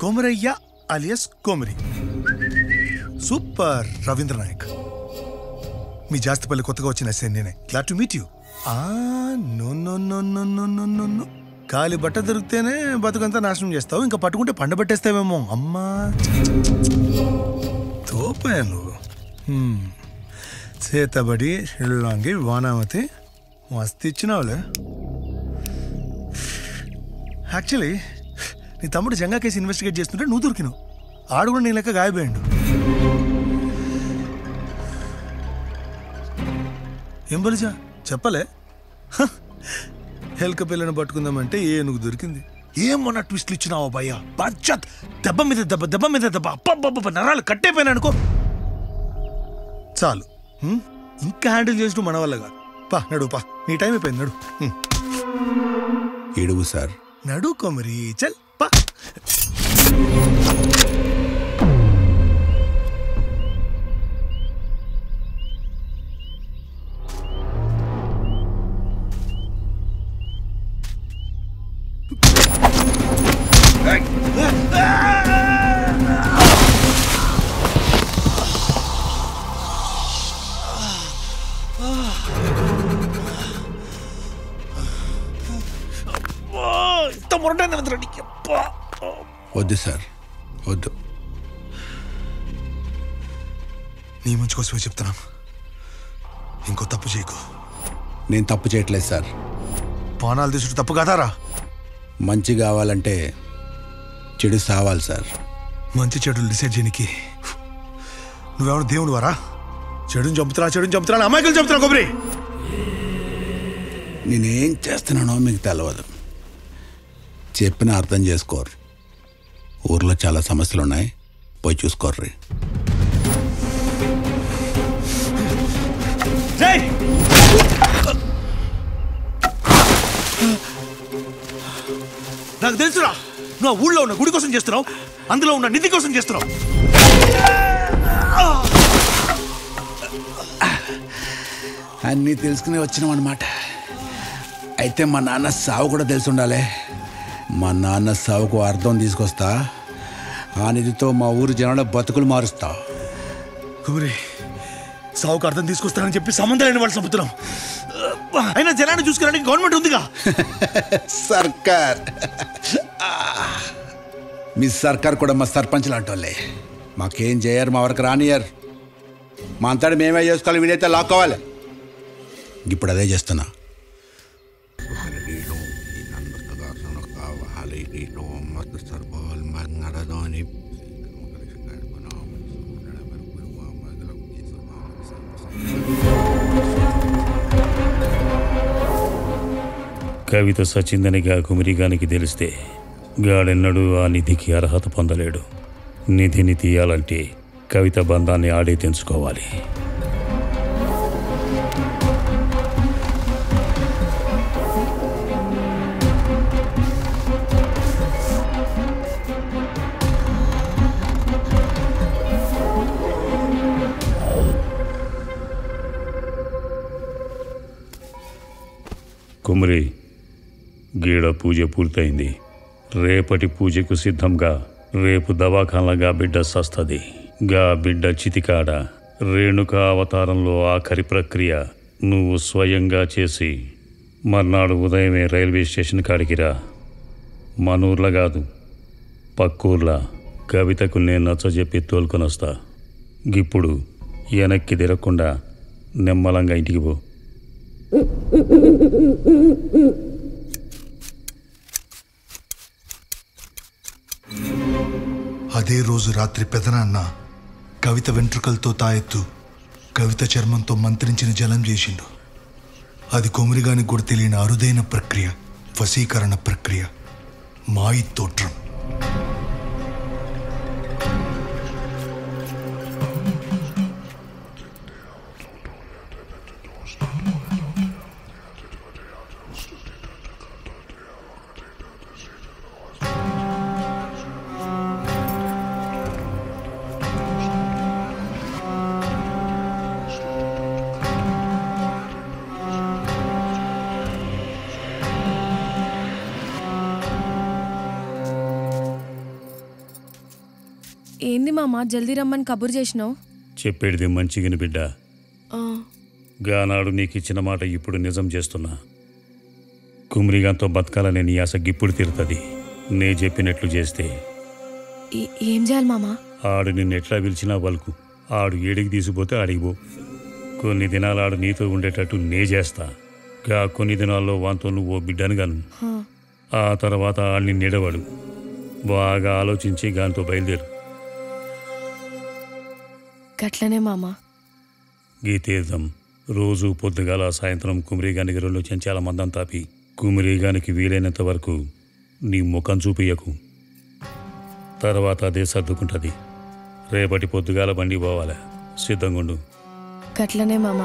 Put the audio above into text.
Komaraiah alias Komari. Super Ravindra Nayak. మీ జాస్తిపల్లి కొత్తగా వచ్చిన ఎస్ఐ నేనే. Glad to meet you. No. కాలి బట్ట దొరికితేనే బతుకంతా నాశనం చేస్తావు, ఇంకా పట్టుకుంటే పండబెట్టేస్తావేమో. అమ్మా తోపాయా నువ్వు. చేతబడి షిల్లాంగి వానామతి మస్తు ఇచ్చినావులే. యాక్చువల్లీ నీ తమ్ముడు జంగా కేసు ఇన్వెస్టిగేట్ చేస్తుంటే నువ్వు దొరికినావు. ఆడు కూడా నీ లెక్క గాయపోయాడు. ఏం బలిజా చెప్పలే? హెల్క పిల్లని పట్టుకుందామంటే ఏనుగు దొరికింది. ఏమన్నా ట్విస్ట్లు ఇచ్చినావా భయ్యా? బచ్చత్ దెబ్బ మీద దెబ్బ అప్ప నరాలు కట్టేపోయినా అనుకో చాలు. ఇంకా హ్యాండిల్ చేసినట్టు మన వల్ల కాదు. నడు నీ టైం అయిపోయింది. నడు ఏడుగు సార్. నడు కొమరి చల్ పా. వద్దు సార్, వద్దు. నీ మంచి కోసమే చెప్తున్నాను, ఇంకో తప్పు చేయకు. నేను తప్పు చేయట్లేదు సార్. పానాలు తీసుడు తప్పు కాదారా? మంచి కావాలంటే చెడు సావాలి సార్. మంచి చెడులు డిసైడ్ చేయనికి నువ్వెవరు దేవుడు వారా? చెడుని చంపుతున్నా అమాయకులు చంపుతున్నా కొబ్బరి. నేనేం చేస్తున్నానో మీకు తెలియదు. చెప్పిన అర్థం చేసుకోరు. ఊర్లో చాలా సమస్యలు ఉన్నాయి, పోయి చూసుకోర్రి. నాకు తెలుసురా, నువ్వు ఊళ్ళో ఉన్న గుడి కోసం చేస్తున్నావు, అందులో ఉన్న నిధి కోసం చేస్తున్నావు. అన్నీ తెలుసుకుని వచ్చినాం అన్నమాట. అయితే మా నాన్న సావు కూడా తెలిసి ఉండాలి. మా నాన్న సావుకు అర్థం తీసుకొస్తా. ఆ నిధితో మా ఊరు జనాల బతుకులు మారుస్తా. కుబరి సావుకు అర్థం తీసుకొస్తానని చెప్పి సంబంధాలైన వాళ్ళు చంపుతున్నాం. అయినా జనాన్ని చూసుకోవడానికి గవర్నమెంట్ ఉందిగా. సర్కార్, మీ సర్కార్ కూడా మా సర్పంచ్ లాంటి వాళ్ళే. మాకేం చేయరు, మా వరకు రానియర్. మా అంతటి మేమే చేసుకోవాలి, వీడైతే లాక్కోవాలి. ఇప్పుడు అదే చేస్తున్నా. కవిత సచిందనిగా కుమిరిగానికి తెలిస్తే గాడెన్నడూ ఆ నిధికి అర్హత పొందలేడు. నిధిని తీయాలంటే కవిత బంధాన్ని ఆడే తెంచుకోవాలి. కుమరి, గీడ పూజ పూర్తయింది. రేపటి పూజకు సిద్ధంగా. రేపు దవాఖానగా బిడ్డ సస్తది. గా బిడ్డ చితికాడ రేణుక అవతారంలో ఆఖరి ప్రక్రియ నువ్వు స్వయంగా చేసి మర్నాడు ఉదయమే రైల్వే స్టేషన్ కాడికిరా. మనూర్లా కాదు, పక్కూర్లా కవితకు నేను నచ్చజెప్పి తోలుకొని వస్తా. గిప్పుడు వెనక్కి తిరగకుండా నెమ్మలంగా ఇంటికి పో. అదే రోజు రాత్రి పెదనాన్న కవిత వెంట్రుకలతో తాయెత్తు కవిత చర్మంతో మంత్రించిన జలం చేసిండు. అది కొమురిగానికి కూడా తెలియని అరుదైన ప్రక్రియ, వశీకరణ ప్రక్రియ, మాయి తోట్రం. ఏంది మామ జల్దీ రమ్మని కబురు చేసినావు? చెప్పేది మంచిగిని బిడ్డ. గానాడు నీకు ఇచ్చిన మాట ఇప్పుడు నిజం చేస్తున్నా. కుమరిగాంతో బతకాలనే నీ ఆశ గిప్పుడు తీరుతుంది. నే చెప్పినట్లు చేస్తే. ఏం చేయాలి మామ? ఆడు నిన్ను ఎట్లా పిలిచినా వలుకు. ఆడు ఏడికి తీసుకుపోతే ఆడిగిపో. కొన్ని దినాలు ఆడు నీతో ఉండేటట్టు నే చేస్తా. గా కొన్ని దినాల్లో వాంతో నువ్వు ఓ బిడ్డను గాను. ఆ తర్వాత ఆడిని నిడవాడు. బాగా ఆలోచించి గాంతో బయలుదేరు. గట్లనే మామ. గీతీర్థం రోజు పొద్దుగాల సాయంత్రం కుమరిగానికి 2 చెంచాల మందం తాపి కుమరిగానికి వీలైనంత వరకు నీ ముఖం చూపియకు. తర్వాత అదే సర్దుకుంటుంది. రేపటి పొద్దుగాల బండి పోవాలి. సిద్ధంగుండు. గట్లనే మామ.